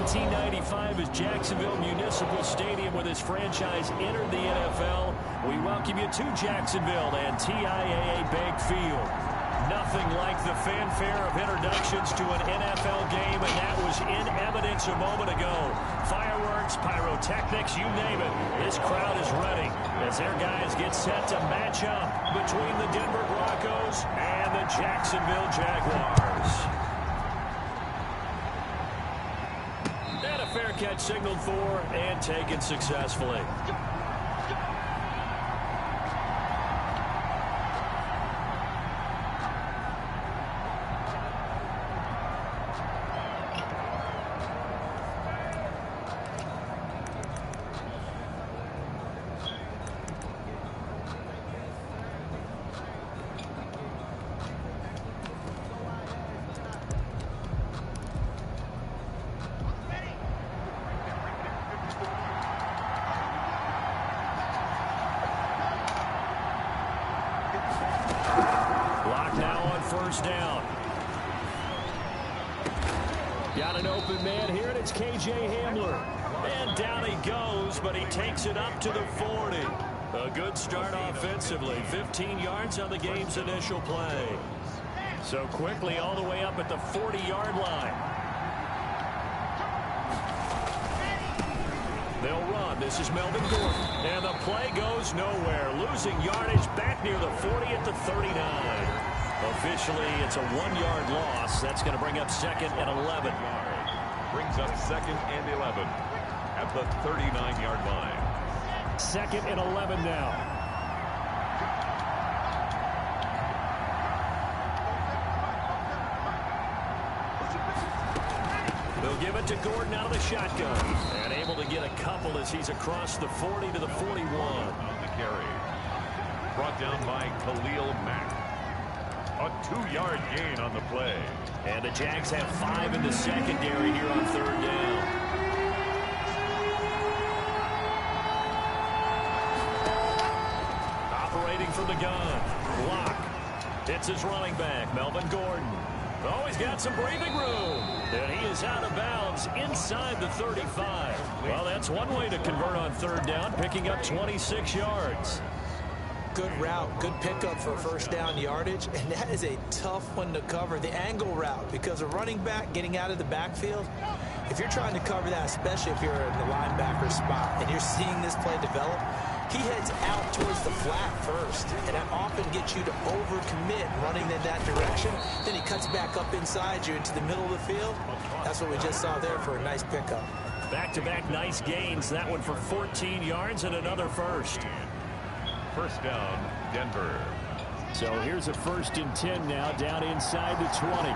1995 as Jacksonville Municipal Stadium with his franchise entered the NFL. We welcome you to Jacksonville and TIAA Bank Field. Nothing like the fanfare of introductions to an NFL game, and that was in evidence a moment ago. Fireworks, pyrotechnics, you name it. This crowd is ready as their guys get set to match up between the Denver Broncos and the Jacksonville Jaguars. And a fair catch signaled for and taken successfully. First down. Got an open man here, and it's KJ Hamler. And down he goes, but he takes it up to the 40. A good start offensively. 15 yards on the game's initial play. So quickly all the way up at the 40-yard line. They'll run. This is Melvin Gordon. And the play goes nowhere. Losing yardage back near the 40 at the 39. Officially, it's a 1-yard loss. That's going to bring up 2nd and 11. Brings up 2nd and 11 at the 39-yard line. 2nd and 11 now. They'll give it to Gordon out of the shotgun. And able to get a couple as he's across the 40 to the 41. On the carry. Brought down by Khalil Mack. A 2-yard gain on the play. And the Jags have 5 in the secondary here on 3rd down. Operating from the gun. Block. It's his running back, Melvin Gordon. Oh, he's got some breathing room. And he is out of bounds inside the 35. Well, that's one way to convert on 3rd down, picking up 26 yards. Good route, good pickup for first down yardage, and that is a tough one to cover, the angle route, because a running back getting out of the backfield, if you're trying to cover that, especially if you're in the linebacker spot and you're seeing this play develop, he heads out towards the flat first, and that often gets you to overcommit running in that direction. Then he cuts back up inside you into the middle of the field. That's what we just saw there for a nice pickup. Back-to-back nice gains, that one for 14 yards and another first. First down, Denver. So here's a 1st and 10 now, down inside the 20.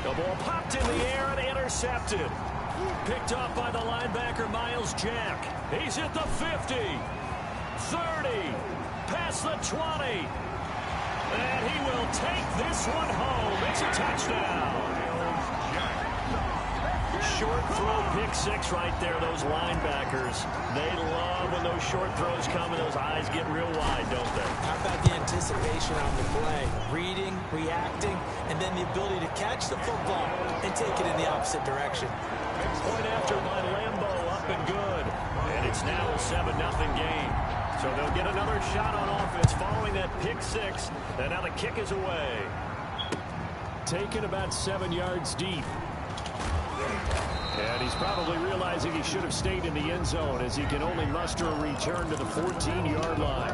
The ball popped in the air and intercepted. Picked off by the linebacker, Miles Jack. He's at the 50, 30, past the 20. And he will take this one home. It's a touchdown. Short throw, pick 6 right there. Those linebackers, they love when those short throws come and those eyes get real wide, don't they? How about the anticipation on the play? Reading, reacting, and then the ability to catch the football and take it in the opposite direction. Point after by Lambeau, up and good. And it's now a 7-0 game. So they'll get another shot on offense following that pick 6. And now the kick is away. Taken about 7 yards deep. And he's probably realizing he should have stayed in the end zone as he can only muster a return to the 14-yard line.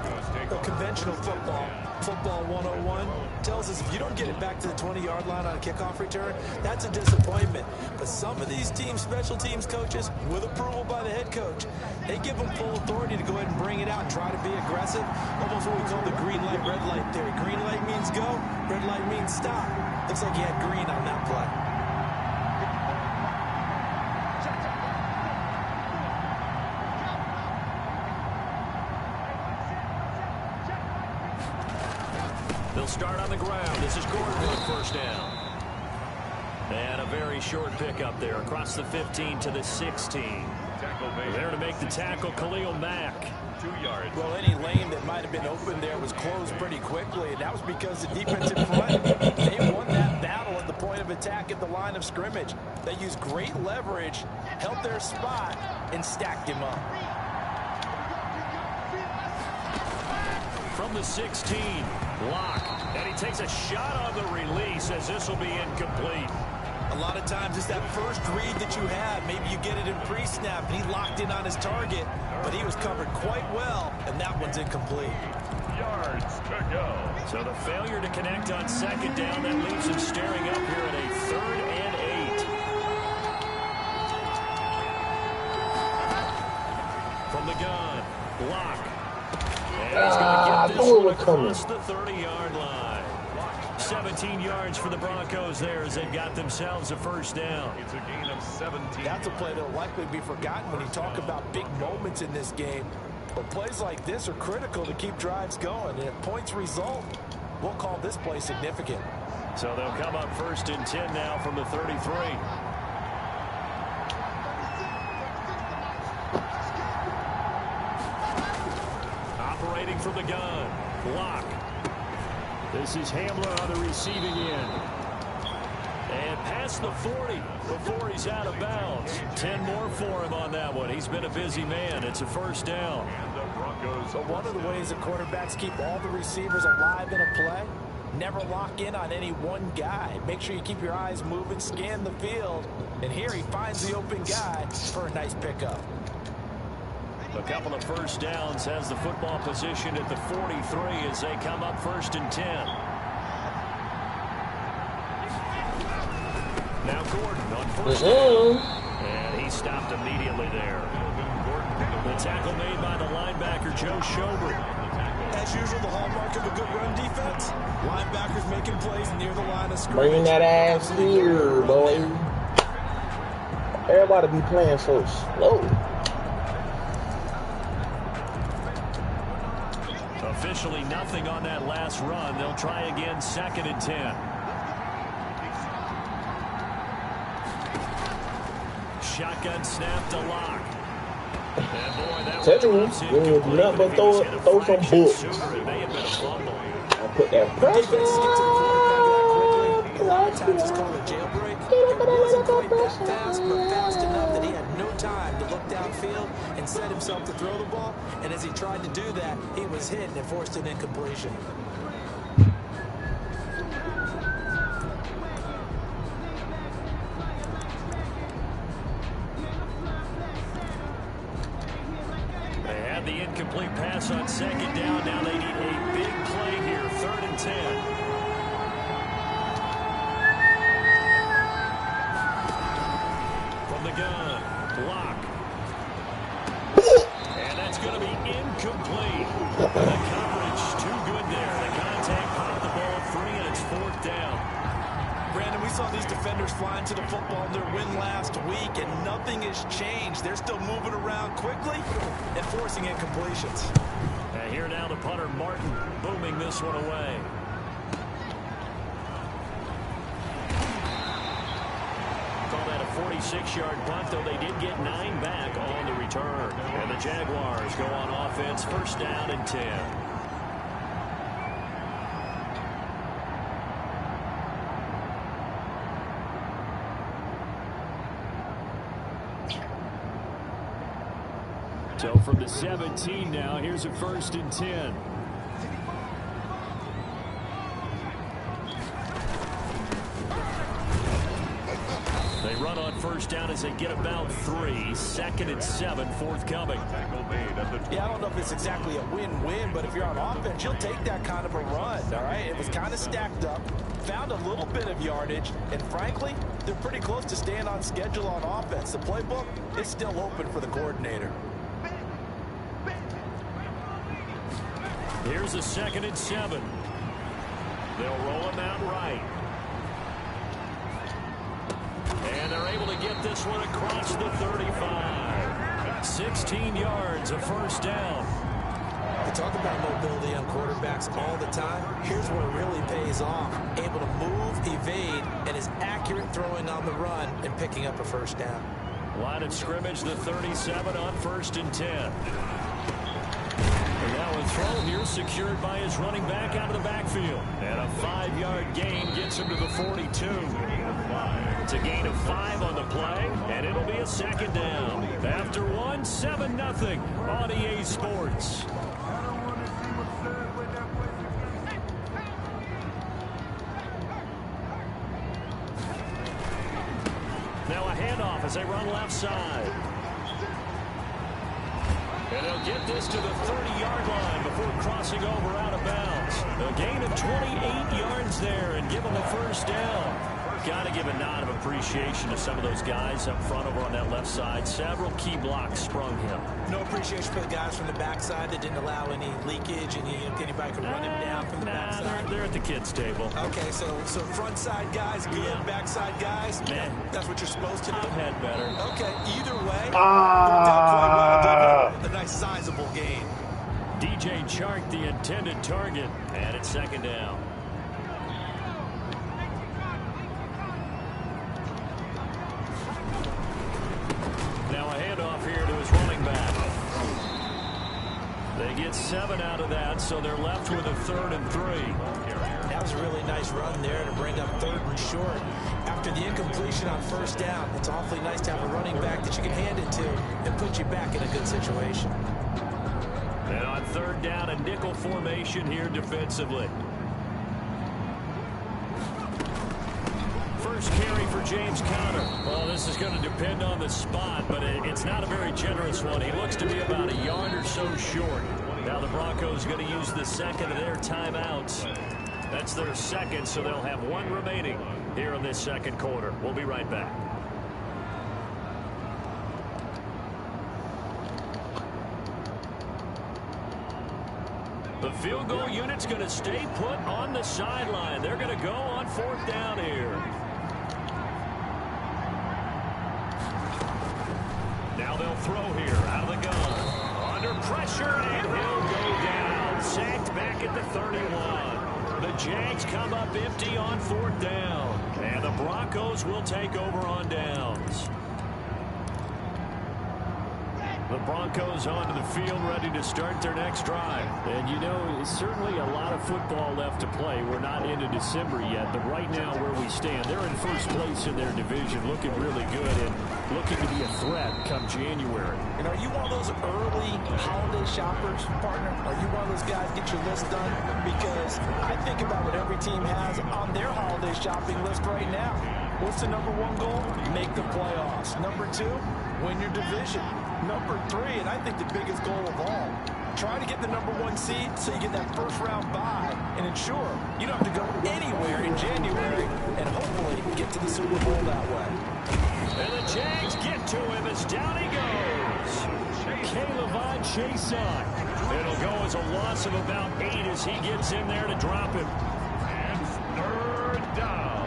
Well, conventional football 101, tells us if you don't get it back to the 20-yard line on a kickoff return, that's a disappointment. But some of these teams, special teams coaches, with approval by the head coach, they give them full authority to go ahead and bring it out and try to be aggressive. Almost what we call the green light, red light theory. Green light means go, red light means stop. Looks like he had green on that play. They'll start on the ground. This is Gordon with a first down. And a very short pickup there across the 15 to the 16. tackle made. There to make the tackle, Khalil Mack. 2 yards. Well, any lane that might have been open there was closed pretty quickly, and that was because the defense in front, they won that battle at the point of attack at the line of scrimmage. They used great leverage, held their spot, and stacked him up. From the 16, block. And he takes a shot on the release as this will be incomplete. A lot of times it's that first read that you have. Maybe you get it in pre-snap, and he locked in on his target, but he was covered quite well, and that one's incomplete. Yards to go. So the failure to connect on second down, that leaves him staring up here at a 3rd and 8. From the gun, block. And he's going to get this one across the 30-yard line. 17 yards for the Broncos there as they've got themselves a first down. It's a gain of 17. That's a play that will likely be forgotten when you talk about big moments in this game. But plays like this are critical to keep drives going. And if points result, we'll call this play significant. So they'll come up 1st and 10 now from the 33. Operating from the gun. Block. This is Hamler on the receiving end. And past the 40 before he's out of bounds. 10 more for him on that one. He's been a busy man. It's a first down. And the Broncos. So one of the ways that quarterbacks keep all the receivers alive in a play, never lock in on any one guy. Make sure you keep your eyes moving, scan the field. And here he finds the open guy for a nice pickup. A couple of first downs has the football position at the 43 as they come up 1st and 10. Now Gordon on 1st down. And he stopped immediately there. The tackle made by the linebacker, Joe Schobert. As usual, the hallmark of a good run defense, linebackers making plays near the line of scrimmage. Bring that ass here, boy. Everybody be playing so slow. Officially nothing on that last run. They'll try again 2nd and 10. Shotgun snap to Lock. And boy, that was nothing but throw some books. It may have been a fumble. I'll put that pressure. A lot of times it's called a jailbreak. It wasn't quite that fast, but fast enough that he had no time to look downfield and set himself to throw the ball. And as he tried to do that, he was hit and it forced an incompletion. They had the incomplete pass on 2nd down. Now they need a big play here. 3rd and 10. Gun, block. And that's going to be incomplete. The coverage too good there. The contact popped the ball free, and it's 4th down. Brandon, we saw these defenders flying to the football in their win last week, and nothing has changed. They're still moving around quickly and forcing incompletions. And here now the punter, Martin, booming this one away. Call that a 46-yard punt, though they did get 9 back on the return. And the Jaguars go on offense, 1st down and 10. So from the 17 now, here's a 1st and 10. They run on 1st down as they get about 3. 2nd and 7, forthcoming. Yeah, I don't know if it's exactly a win-win, but if you're on offense, you'll take that kind of a run, all right? It was kind of stacked up, found a little bit of yardage, and frankly, they're pretty close to staying on schedule on offense. The playbook is still open for the coordinator. Here's a 2nd and 7. They'll roll him out right. And they're able to get this one across the 35. 16 yards, a 1st down. We talk about mobility on quarterbacks all the time. Here's where it really pays off. Able to move, evade, and is accurate throwing on the run and picking up a 1st down. Line of scrimmage, the 37 on 1st and 10. And now a throw here secured by his running back out of the backfield. And a 5-yard gain gets him to the 42. It's a gain of 5 on the play, and it'll be a 2nd down. After 1, 7-0 on EA Sports. Now a handoff as they run left side. And they'll get this to the 30-yard line before crossing over out of bounds. A gain of 28 yards there and give them a 1st down. Got to give a nod of appreciation to some of those guys up front over on that left side. Several key blocks sprung him. No appreciation for the guys from the backside that didn't allow any leakage, and anybody could run him down from the backside. They're at the kids' table. Okay, so front side guys good, backside guys, man, that's what you're supposed to do. I've had better. Okay, either way, worked out quite well, didn't it? A nice sizable gain. DJ Chark, the intended target, and it's 2nd down. Now a handoff here to his running back. They get 7 out of that, so they're left with a 3rd and 3. That was a really nice run there to bring up 3rd and short. After the incompletion on 1st down, it's awfully nice to have a running back that you can hand it to and put you back in a good situation. And on 3rd down, a nickel formation here defensively. First carry for James Conner. Well, this is going to depend on the spot, but it's not a very generous one. He looks to be about a yard or so short. Now the Broncos are going to use the 2nd of their timeouts. That's their 2nd, so they'll have 1 remaining here in this 2nd quarter. We'll be right back. The field goal unit's going to stay put on the sideline. They're going to go on 4th down here. Now they'll throw here out of the gun. Under pressure, and he'll go down. Sacked back at the 31. The Jags come up empty on 4th down. And the Broncos will take over on downs. The Broncos onto the field, ready to start their next drive. And, you know, certainly a lot of football left to play. We're not into December yet, but right now where we stand, they're in 1st place in their division, looking really good and looking to be a threat come January. And are you one of those early holiday shoppers, partner? Are you one of those guys get your list done? Because I think about what every team has on their holiday shopping list right now. What's the number 1 goal? Make the playoffs. Number 2, win your division. Number 3, and I think the biggest goal of all, try to get the number 1 seed so you get that 1st round bye and ensure you don't have to go anywhere in January and hopefully get to the Super Bowl that way. And the Jags get to him as down he goes. Caleb Chason. It'll go as a loss of about 8 as he gets in there to drop him. And 3rd down.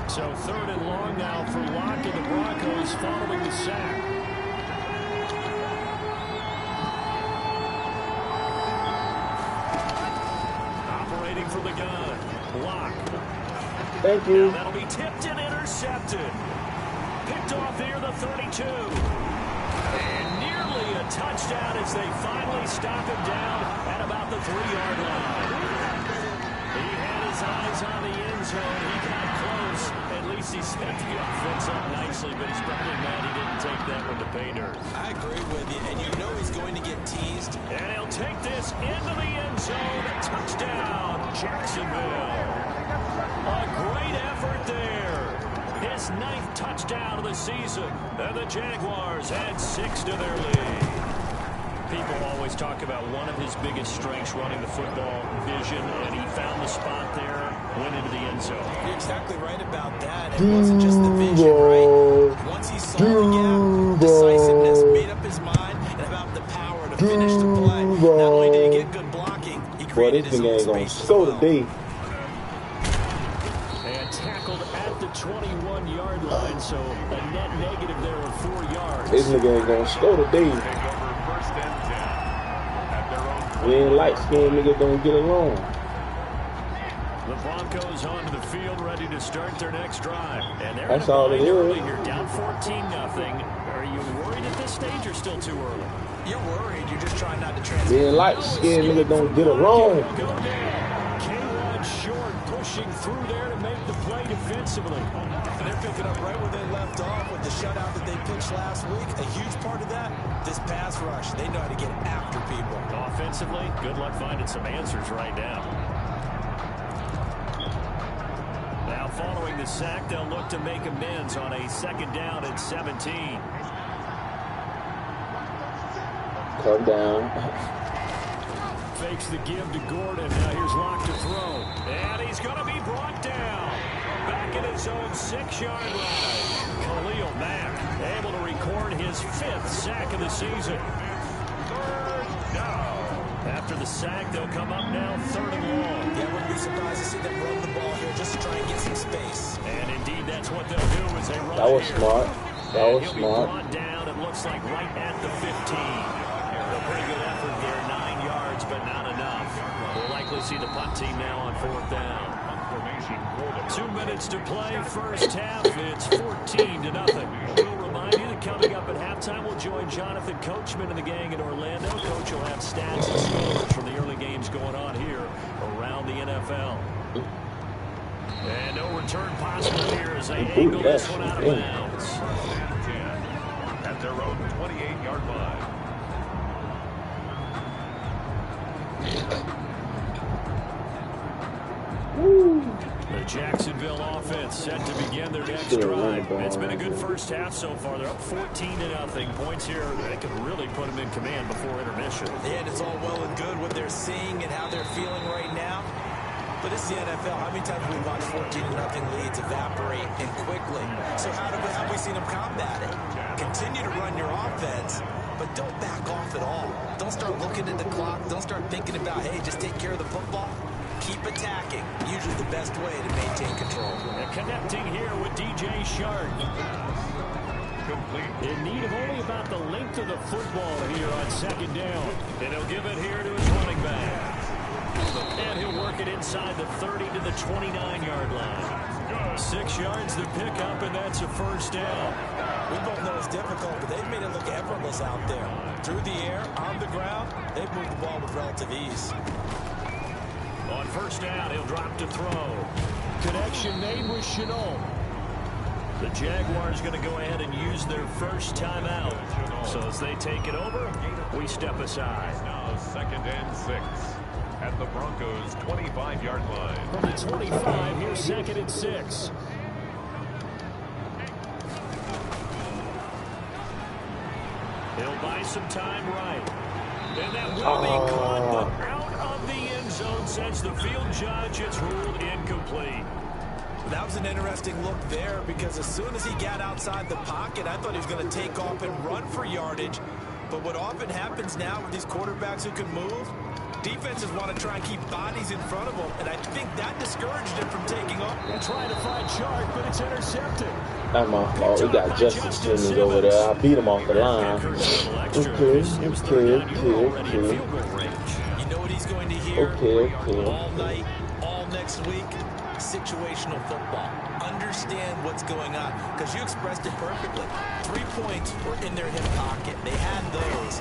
So 3rd and long now for Locke and the Broncos following the sack. Operating from the gun. Locke. Thank you. Now that'll be tipped and intercepted. Picked off here, the 32. And nearly a touchdown as they finally stop him down at about the 3-yard line. He had his eyes on the end zone. He got close. At least he set the offense up nicely, but he's probably mad he didn't take that one to pay dirt. I agree with you, and you know he's going to get teased. And he'll take this into the end zone. A touchdown, Jacksonville. A great effort there. His 9th touchdown of the season. And the Jaguars add 6 to their lead. People always talk about one of his biggest strengths running the football, vision, and he found the spot there, went into the end zone. You're exactly right about that. It wasn't just the vision, right? Once he saw the gap, decisiveness, made up his mind, and about the power to finish the play. Not only did he get good blocking, he created his own space as well. And tackled at the 21-yard line, so a net negative there of 4 yards. This nigga ain't gonna score today. We ain't light skinned niggas don't get along. The Broncos onto the field, ready to start their next drive. And they're That's all it early is. here, down 14-0. Are you worried at this stage or still too early? You're worried. You're just trying not to transfer. Being light-skinned nigga don't get it wrong. K1 short, pushing through there to make the play defensively. And they're picking up right where they left off with the shutout that they pitched last week. A huge part of that, this pass rush. They know how to get after people. Offensively, good luck finding some answers right now. Now following the sack, they'll look to make amends on a 2nd down and 17. Come down. Fakes the give to Gordon. Now here's Locke to throw. And he's going to be brought down. Back in his own 6-yard line. Khalil Mack able to record his 5th sack of the season. 3rd down. After the sack, they'll come up now 3rd and long. Yeah, I wouldn't be surprised to see them run the ball here just to try and get some space. And indeed, that's what they'll do as they run. That was here. smart. That was He'll smart. be brought down, it looks like, right at the 15. A pretty good effort there, 9 yards, but not enough. We'll likely see the punt team now on 4th down. 2 minutes to play, first half. It's 14-0. We'll remind you that coming up at halftime, we'll join Jonathan Coachman and the gang in Orlando. Coach will have stats and scores from the early games going on here around the NFL. And no return possible here as they angle this one out of bounds. At their own 28-yard line. The Jacksonville offense set to begin their next drive. It's been a good first half so far. They're up 14-0. Points here, they could really put them in command before intermission. Yeah, and it's all well and good what they're seeing and how they're feeling right now. But it's the NFL. How many times have we watched 14-0 leads evaporate and quickly? So how have we seen them combat it? Continue to run your offense, but don't back off at all. Don't start looking at the clock. Don't start thinking about, hey, just take care of the football. Keep attacking. Usually the best way to maintain control. And connecting here with DJ Shark. Complete. In need of only about the length of the football here on 2nd down. And he'll give it here to his running back. And he'll work it inside the 30 to the 29-yard line. 6 yards the pickup, and that's a first down. We both know it's difficult, but they've made it look effortless out there. Through the air, on the ground, they've moved the ball with relative ease. On 1st down, he'll drop to throw. Connection made with Chenault. The Jaguars going to go ahead and use their first timeout. So as they take it over, we step aside. Now 2nd and 6. At the Broncos' 25-yard line. From the 25, here's 2nd and 6. He'll buy some time right. And that will be caught, but out of the end zone since the field judge has ruled incomplete. That was an interesting look there because as soon as he got outside the pocket, I thought he was going to take off and run for yardage. But what often happens now with these quarterbacks who can move, defenses want to try and keep bodies in front of them, and I think that discouraged him from taking off. They're trying to find Shark, but it's intercepted. That's my fault. We got Justice Simmons over there. I beat him off the line. Okay. You know what he's going to hear all night, all next week? Situational football. Understand what's going on, because you expressed it perfectly. 3 points were in their hip pocket. They had those.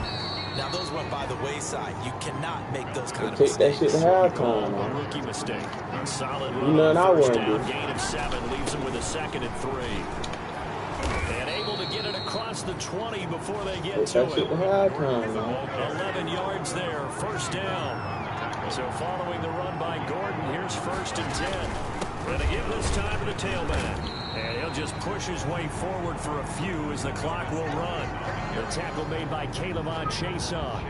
Now those went by the wayside. You cannot make those kind of mistakes. Take that shit to halftime. A rookie mistake. Solid run. You know what I First want to down, do. gain of 7 leaves him with a 2nd and 3. And able to get it across the 20 before they get Take to that shit it. to halftime, man. 11 yards there. 1st down. So following the run by Gordon, here's 1st and 10. And to give this time to the tailback. And he'll just push his way forward for a few as the clock will run. The tackle made by Caleb Chason.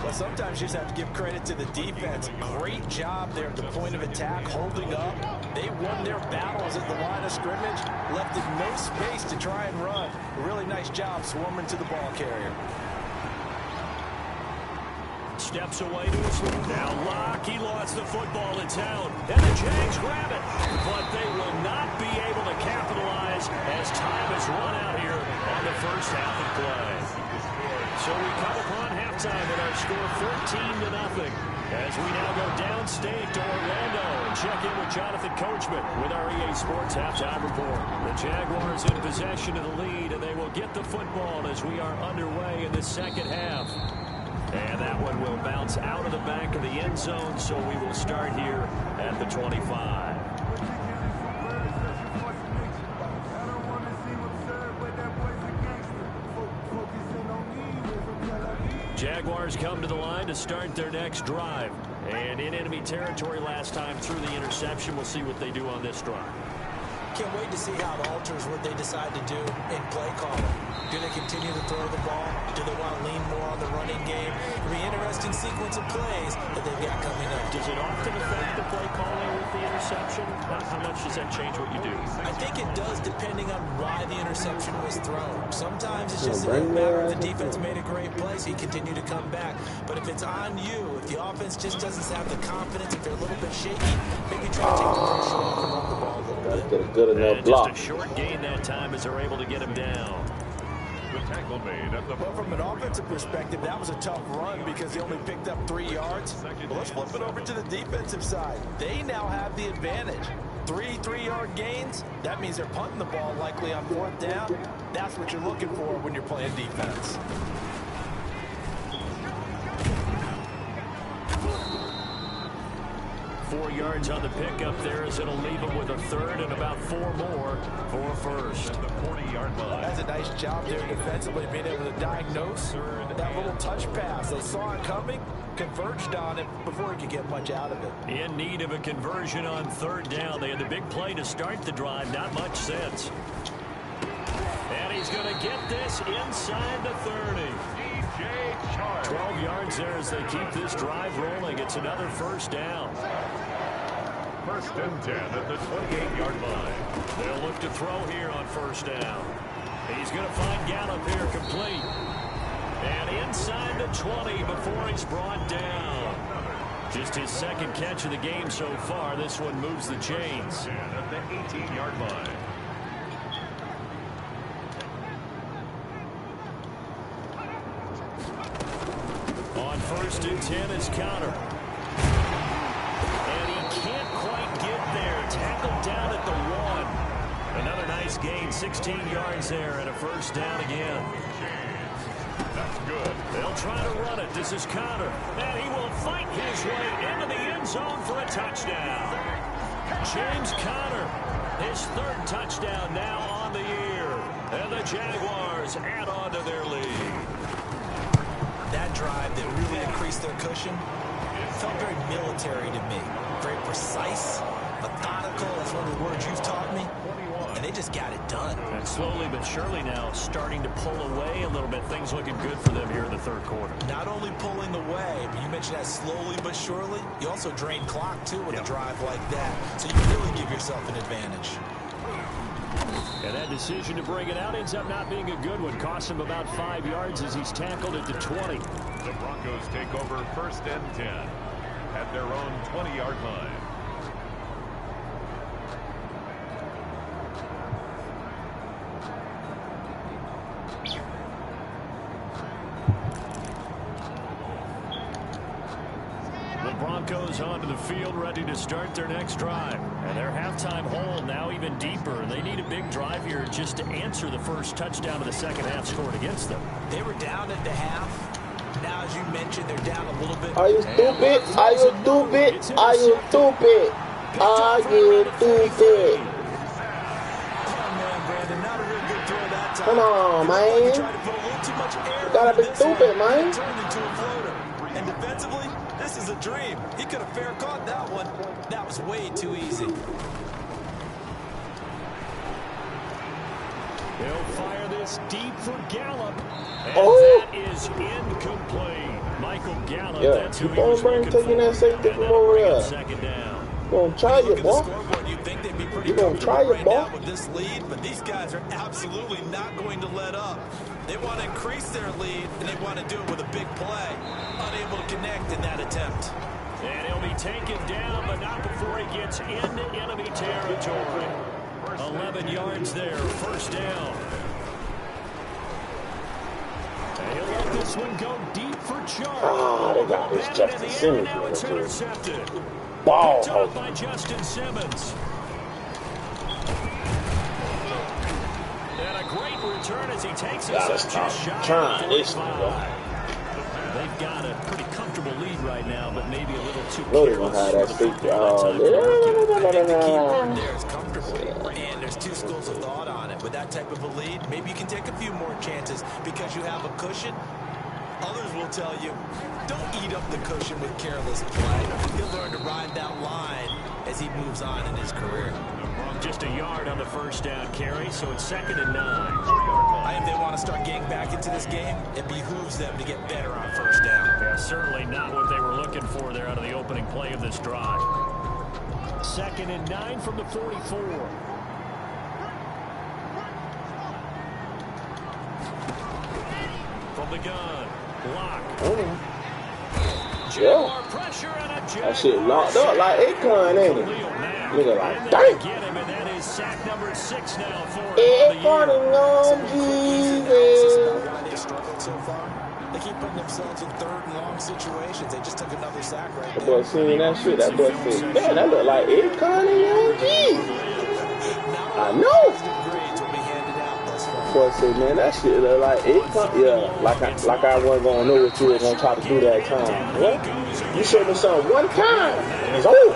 Well, sometimes you just have to give credit to the defense. Great job there at the point of attack, holding up. They won their battles at the line of scrimmage, left it no space to try and run. A really nice job swarming to the ball carrier. Steps away to his left. Now Locke, he lost the football. It's held. And the Jags grab it. But they will not be able to capitalize as time has run out here on the first half of play. So we come upon halftime with our score 14-0. As we now go downstate to Orlando and check in with Jonathan Coachman with our EA Sports Halftime Report. The Jaguars in possession of the lead, and they will get the football as we are underway in the second half. And that one will bounce out of the back of the end zone, so we will start here at the 25. Jaguars come to the line to start their next drive. And in enemy territory last time through the interception. We'll see what they do on this drive. Can't wait to see how it alters what they decide to do in play calling. Do they continue to throw the ball? Do they want to lean more on the running game? It'll be an interesting sequence of plays that they've got coming up. Does it often affect the play calling with the interception? How much does that change what you do? I think it does, depending on why the interception was thrown. Sometimes it's just a matter of the defense made a great play, so you continue to come back. But if it's on you, if the offense just doesn't have the confidence, if they're a little bit shaky, maybe try to take the pressure off and run the ball a little bit. Get a good enough block. Just a short gain that time as they're able to get him down. The tackle made at the... Well, from an offensive perspective, that was a tough run because they only picked up 3 yards. Well, let's flip it over to the defensive side. They now have the advantage. 3 3-yard gains, that means they're punting the ball likely on 4th down. That's what you're looking for when you're playing defense. Four yards on the pickup there as it'll leave them with a third and about 4 more for a first. At the 40-yard line. That's a nice job there defensively, being able to diagnose that little touch pass. They saw it coming, converged on it before he could get much out of it. In need of a conversion on 3rd down. They had the big play to start the drive. Not much sense. And he's going to get this inside the 30. 12 yards there as they keep this drive rolling. It's another first down. 1st and 10 at the 28-yard line. They'll look to throw here on 1st down. He's going to find Gallup here complete. And inside the 20 before he's brought down. Just his 2nd catch of the game so far. This one moves the chains. At the 18-yard line. On 1st and 10 is Counter. And he can't quite get there. Tackled down at the 1. Another nice gain. 16 yards there and a 1st down again. That's good. They'll try to run it. This is Counter. And he will fight his way into the end zone for a touchdown. James Conner, his 3rd touchdown now on the year. And the Jaguars add on to their lead. That drive that really increased their cushion felt very military to me. Very precise, methodical. That's one of the words you've taught me. And they just got it done. And slowly but surely now starting to pull away a little bit. Things looking good for them here in the 3rd quarter. Not only pulling away, but you mentioned that slowly but surely. You also drain clock, too, with a drive like that. So you really give yourself an advantage. And that decision to bring it out ends up not being a good one. Costs him about 5 yards as he's tackled at the 20. The Broncos take over 1st and 10 at their own 20-yard line. Broncos onto the field, ready to start their next drive. And their halftime hole now even deeper. They need a big drive here just to answer the first touchdown of the 2nd half scored against them. They were down at the half. Now, as you mentioned, they're down a little bit. Are you stupid? Are you stupid? Are you stupid? Are you stupid? Oh, man, Brandon, not a real good throw that time. Come on, man. Tried to put a little too much air You gotta be into this stupid, one. man. It turned into a floater. And defensively, this is a dream. He could have fair caught that one. That was way too easy. They'll fire this deep for Gallup. And Oh. that is incomplete. Michael Gallup, Yeah, that's who keep he on was looking taking for. that safety And from that'll over bring it there. 2nd down. You gonna try Look it, at the boy. scoreboard. You'd think they'd be pretty You gonna comfortable try it, right boy? now with this lead, but these guys are absolutely not going to let up. They want to increase their lead, and they want to do it with a big play. Unable to connect in that attempt. And he'll be taken down, but not before he gets into enemy territory. 11 yards there, 1st down. He'll let this one go deep for Chark. Oh, they got this Justin Simmons. Now it's intercepted. Ball. Picked up by Justin Simmons. And a great return as he takes us up just shy of 45. They've got a pretty comfortable lead right now, but maybe a little too careless. I think the key word there is comfortable, and there's two schools of thought on it. With that type of a lead, maybe you can take a few more chances because you have a cushion. Others will tell you, don't eat up the cushion with careless play. He'll learn to ride that line as he moves on in his career. Just a yard on the first down carry, so it's 2nd and 9. I think they want to start getting back into this game. It behooves them to get better on first down. Yeah, certainly not what they were looking for there out of the opening play of this drive. 2nd and 9 from the 44. From the gun, block. Yeah. Pressure and a That shit locked up like Akon, ain't it? Nigga like, dang. Get him, and that is sack number 6 now for him. Akon on Jesus. Why they struggled so far? They keep putting themselves in 3rd and long situations. They just took another sack right That there. boy seen that shit. That boy said, man, that look like Akon on Jesus. I know. Grades will be handed out thus far. Boy said, man, that shit look like Akon. Yeah, like I wasn't gonna know what you were gonna try to do that time. What? You showed me something one time, and it's over.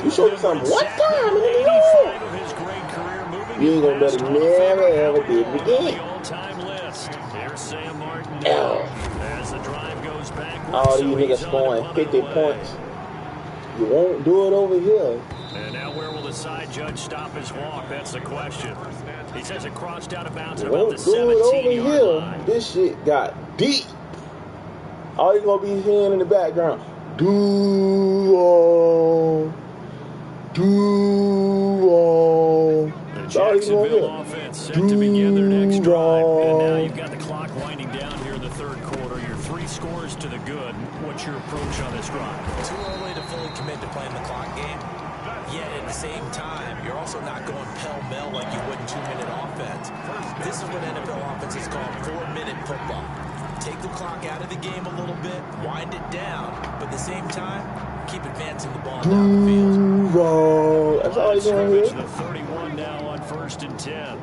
You showed me something one time, and it's over. You ain't gonna better never ever do it again. All these niggas scoring 50 points. You won't do it over here. And now where will the side judge stop his walk? That's the question. He says it crossed out of bounds at about the 17-yard line. This shit got deep. All you gonna be hearing in the background, do-oh. The Jacksonville offense set to begin their next drive. And now you've got the clock winding down here in the 3rd quarter. You're 3 scores to the good. What's your approach on this drive? Too early to fully commit to playing the clock game. Yet at the same time, you're also not going pell-mell like you would in 2-minute offense. This is what NFL offenses call 4-minute football. Take the clock out of the game a little bit, wind it down, but at the same time, keep advancing the ball down the field. That's all you're doing here. The 31 now on 1st and 10.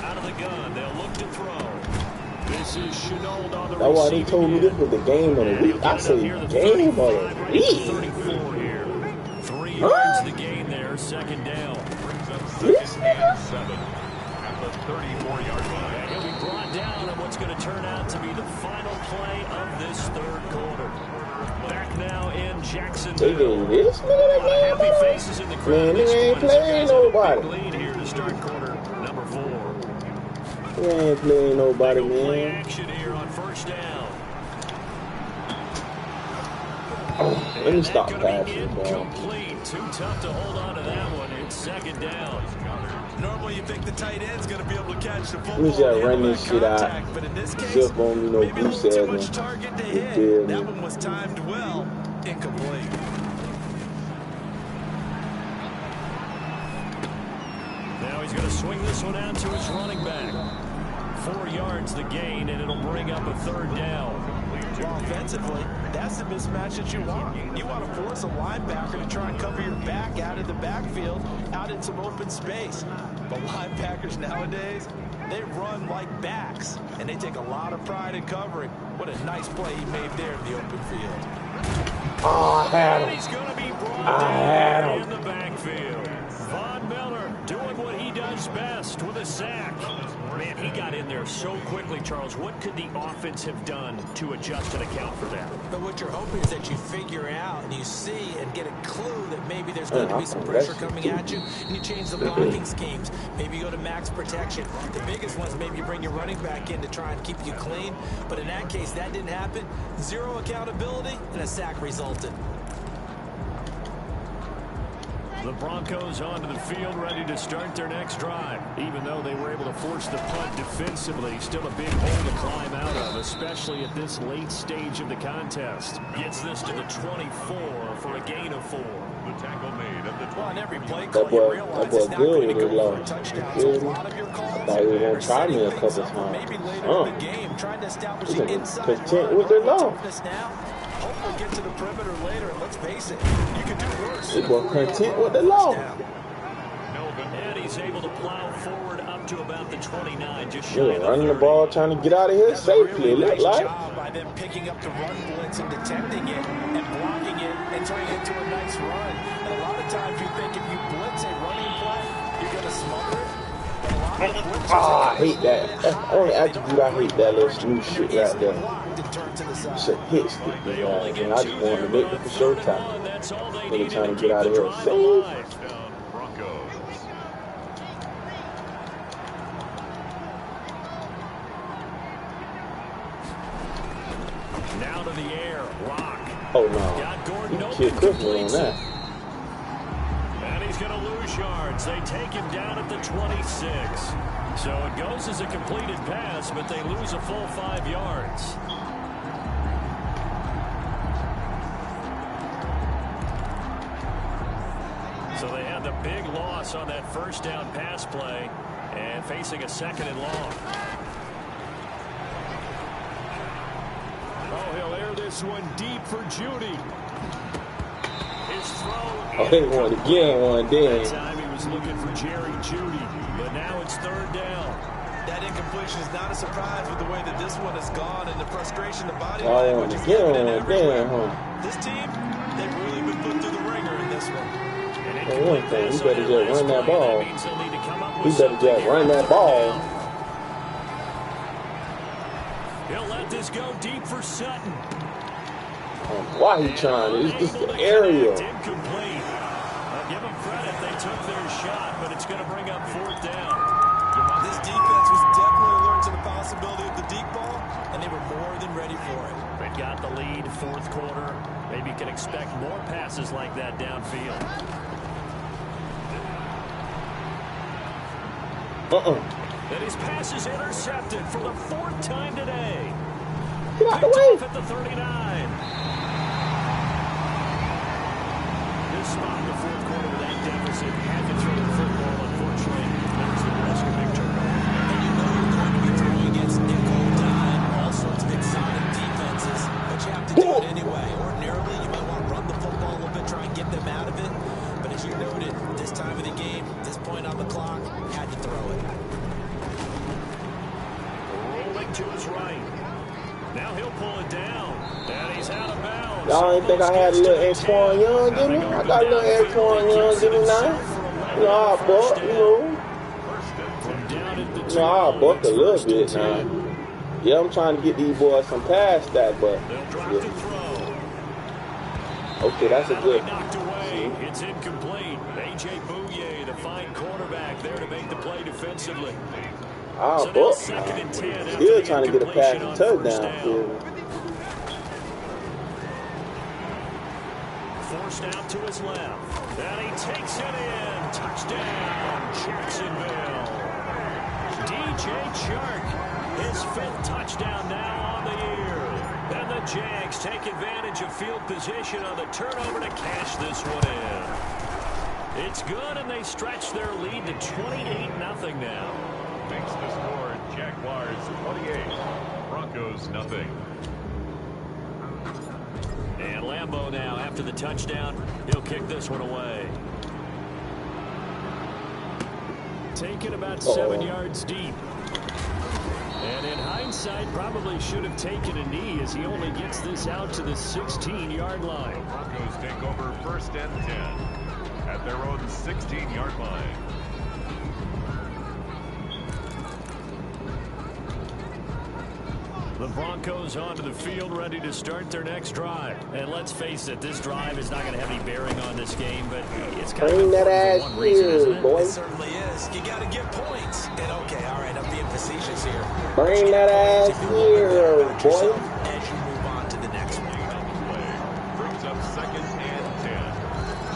Out of the gun, they'll look to throw. This is Chenault on the That's why they told me this was the game of the week. I said game of the week. 34 here. 3 yards the gain there, 2nd down. This nigga? 7 at the 34-yard line. And he'll be brought down on what's going to turn out to be the final play of this 3rd quarter. Back now in Jacksonville. They gave this nigga that game, Happy faces in the crowd. man, they ain't playing nobody. Lead here to start quarter number 4. They ain't playing nobody, Play man. action here on 1st down. Let me stop passing, Incomplete. Too tough to hold on to that one. It's 2nd down. Normally you think the tight end's going to be able to catch the football. Let me just run this shit out. But in this case, Zip on me, no maybe a goose little too much egg. target to You hit. feel me? That one was timed well. Incomplete. Now he's going to swing this one out to his running back. 4 yards the gain, and it'll bring up a 3rd down. Well, offensively, that's the mismatch that you want. You want to force a linebacker to try and cover your back out of the backfield, out in some open space. But linebackers nowadays, they run like backs, and they take a lot of pride in covering. What a nice play he made there in the open field. Oh, I had him. He's going to be brought I had down him. in the backfield. Von Miller doing what he does best with a sack. Man, he got in there so quickly, Charles. What could the offense have done to adjust and account for that? But what you're hoping is that you figure out and you see and get a clue that maybe there's going to be some pressure coming at you, and you change the blocking schemes. Maybe you go to max protection. The biggest ones, maybe you bring your running back in to try and keep you clean. But in that case, that didn't happen. 0 accountability, and a sack resulted. The Broncos onto the field, ready to start their next drive. Even though they were able to force the punt defensively, still a big hole to climb out of, especially at this late stage of the contest. Gets this to the 24 for a gain of 4. The tackle made at the 20. On every play call, you realize it's not going to go for a touchdown. So a lot of your calls I thought he was going to try me a couple times. Maybe later in the game, trying to establish the inside content with the law. now. Hopefully get to the perimeter later, and let's face it, you can do worse. He was content with the law. And he's able to plow forward up to about the 29. Just shy Yeah, running the ball, trying to get out of here safely. It looked like. Job by them picking up the run blitz and detecting it and blocking it and turning it into a nice run. And a lot of times you think if you blitz a running play, you're going to smother it. But a lot of the blitzes I hate that. That's the only attribute I hate, that little smooth shit right there. Shit hits the and I just wanted to make it for showtime. Really trying to get out of here safe. Now to the air, Rock. Oh no, he killed Christmas on that. And he's going to lose yards. They take him down at the 26. So it goes as a completed pass, but they lose a full 5 yards. So they had the big loss on that first down pass play and facing a 2nd and long. Oh, he'll air this one deep for Judy. His throw. Oh, they wanted to get one then. That time he was looking for Jerry Judy, but now it's 3rd down. That incompletion is not a surprise with the way that this one has gone and the frustration, the body Oh, language is get evident on everywhere. damn, huh? This team, they've really been put through the ringer in this one. Well, one thing, he better just run that ball. He better just run that ball. He'll let this go deep for Sutton. Why he trying? It's just the area. It's incomplete. I'll give them credit. They took their shot, but it's going to bring up 4th down. This defense was definitely alert to the possibility of the deep ball, and they were more than ready for it. They got the lead, 4th quarter. Maybe you can expect more passes like that downfield. And his pass is intercepted for the 4th time today. Get out the way. At the 39. This spot in the 4th quarter with that deficit had to throw the football. Unfortunately, that was the risk of big turnover. And you know you're going to be throwing against nickel, dime, all sorts of exotic defenses, but you have to do it anyway. Ordinarily, you might want to run the football a little bit, try and get them out of it. But as you noted, this time of the game, this point on the clock, had to throw it. Rolling to his right. Now he'll pull it down. And he's out of bounds. Y'all ain't think I had a little Antoine Young in me? I got a little Antoine Young in me now. You know, I buck, you know. I buck a little bit now. Yeah, I'm trying to get these boys some past that, but yeah. Okay, that's a good. It's incomplete. A.J. Bouye, the fine quarterback, there to make the play defensively. Ah, buck. Still trying to get a pass and touchdown. Forced out to his left. And he takes it in. Touchdown, Jacksonville. DJ Chark, his 5th touchdown now on the year. And the Jags take advantage of field position on the turnover to cash this one in. It's good, and they stretch their lead to 28-0 now. Makes the score Jaguars 28, Broncos nothing. And Lambeau now, after the touchdown, he'll kick this one away. Taken about 7 yards deep. And in hindsight, probably should have taken a knee as he only gets this out to the 16-yard line. The Broncos take over 1st and 10 at their own 16-yard line. The Broncos onto the field, ready to start their next drive. And let's face it, this drive is not going to have any bearing on this game, but it's kind of that ass for one reason, isn't it? It certainly is. You got to get points. And okay, all right, I'm being facetious here. Bring that ass here, boy. As you move on to the next one. Play brings up 2nd and 10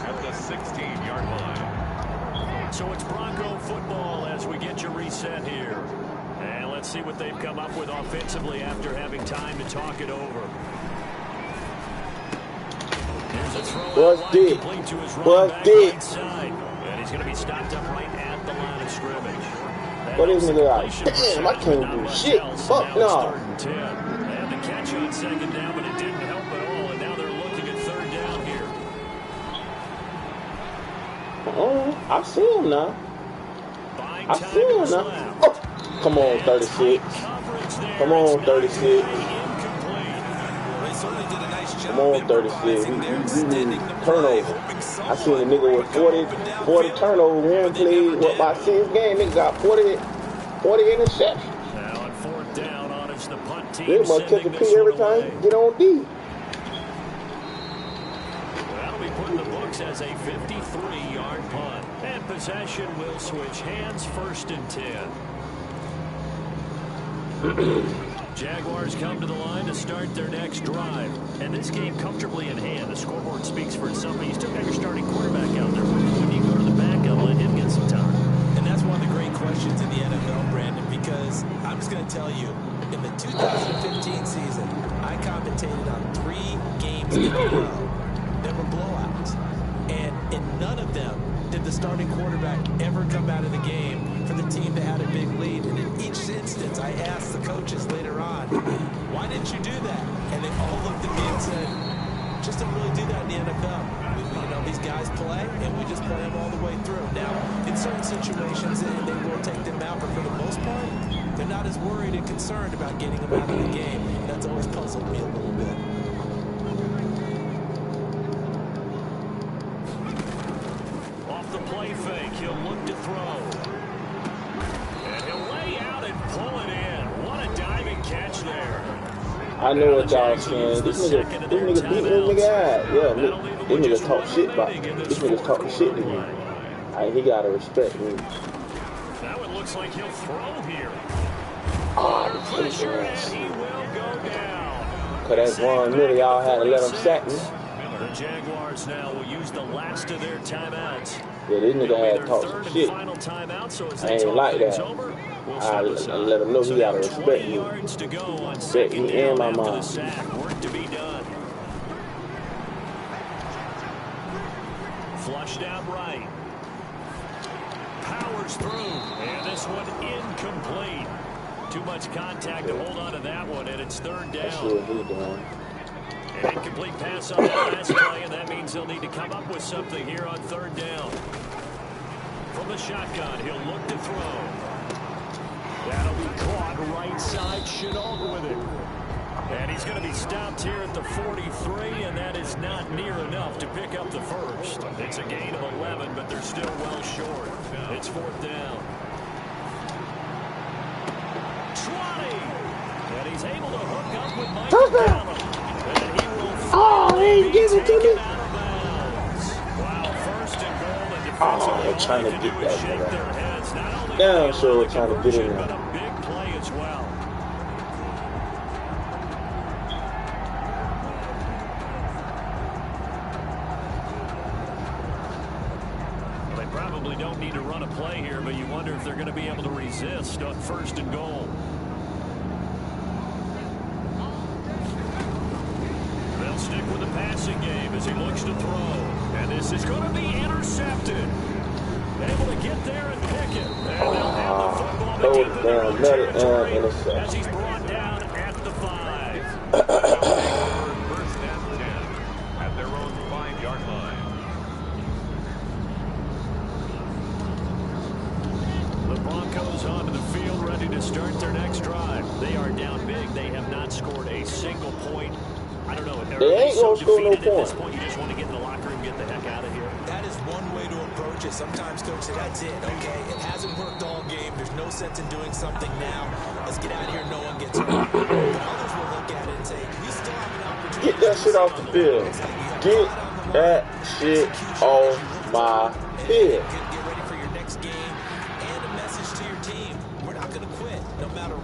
at the 16-yard line. So it's Bronco football as we get you reset here. And let's see what they've come up with offensively after having time to talk it over. Here's a throw out wide, complete to his running back right side. And he's going to be stopped up right at the line of scrimmage. What is it like? Damn, I can't do shit. Fuck no. They had the catch on second down, but it didn't help at all. And now they're looking at third down here. Oh, I see him now. I see him now. Oh, come on, 36. Come on, 36. Come on, 36. We need turnover. I seen a nigga with 40 turnover one play. What, by 6 games, nigga got 40 interceptions. Now on fourth down, on is the punt team. They must catch a P every time you get on D. That'll be put in the books as a 53-yard punt. And possession will switch hands, 1st and 10. Jaguars come to the line to start their next drive. And this game comfortably in hand. The scoreboard speaks for itself, but you still got your starting quarterback out there. When you go to the backup, let him get some time. And that's one of the great questions in the NFL, Brandon, because I'm just going to tell you, in the 2015 season, I commentated on 3 games in a row that were blowouts. And in none of them did the starting quarterback ever come out of the game for the team that had a big lead. And in each instance, I asked the coaches later on, why didn't you do that? And they all looked at me and said, just don't really do that in the NFL. You know, these guys play, and we just play them all the way through. Now, in certain situations, they will take them out, but for the most part, they're not as worried and concerned about getting them out of the game. That's always puzzled me a little bit. Off the play fake, he'll look to throw. And he'll lay out and pull it in. What a diving catch there. I know what y'all saying. This nigga beating this nigga ass. Yeah, this nigga talk shit about me. This nigga's talking shit to me. He gotta respect me. Now it looks like he'll throw here. Ah, this Pressure, and he will go down. Cause that's 1 minute y'all had to let him sack me. The Jaguars now will use the last of their timeouts. Yeah, this nigga had to talk some shit. I ain't like that. I let him know he gotta respect me. Respect me and my mom. Work to be done. Flushed out right. Powers through. And this one incomplete. Too much contact to hold on to that one, and it's third down. That's what he doing. An incomplete pass on that last play, and that means he'll need to come up with something here on third down. From the shotgun, he'll look to throw. That'll be caught right side. Chenault with it. And he's going to be stopped here at the 43, and that is not near enough to pick up the first. It's a gain of 11, but they're still well short. It's fourth down. 20. And he's able to hook up with Michael Gallup. And he will he ain't give it to me. Wow, first and goal, and defensive they're trying to get that shake their heads. Not only damn sure we're trying to get in but there. a big play as well. Well, they probably don't need to run a play here, but you wonder if they're going to be able to resist on first and goal. They'll stick with the passing game as he looks to throw. And this is going to be intercepted. Able to get there and pick it. And they'll have the football to keep it their own territory as he's brought down at the 5. First and 10 at their own 5-yard line. The Broncos onto the field ready to start their next drive. They are down big. They have not scored a single point. I don't know. They ain't going to score no At this point. point, you just want to get in the locker room and get the heck out of here. That is one way to approach it. Sometimes, Coach, say, that's it, okay? It hasn't worked all game. There's no sense in doing something now. Let's get out of here. No one gets hurt. But others will look at it and say, we still have an opportunity. Get that shit off the field. Get that shit off my field. Get ready for your next game and a message to your team. We're not going to quit. No matter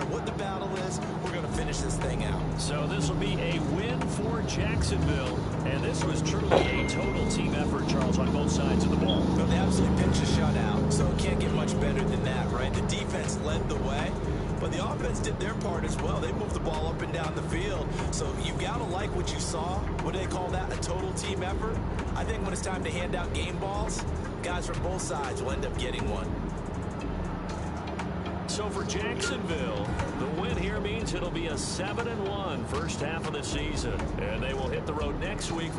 what the battle is, we're going to finish this thing out. So this will be a win for Jacksonville, and this was truly a total team effort, Charles, on both sides of the ball. Well, they absolutely pitched a shutout, so it can't get much better than that, right? The defense led the way, but the offense did their part as well. They moved the ball up and down the field, so you've got to like what you saw. What do they call that? A total team effort? I think when it's time to hand out game balls, guys from both sides will end up getting one. So for Jacksonville, the win here means it'll be a 7-1 first half of the season, and they will hit the road next week.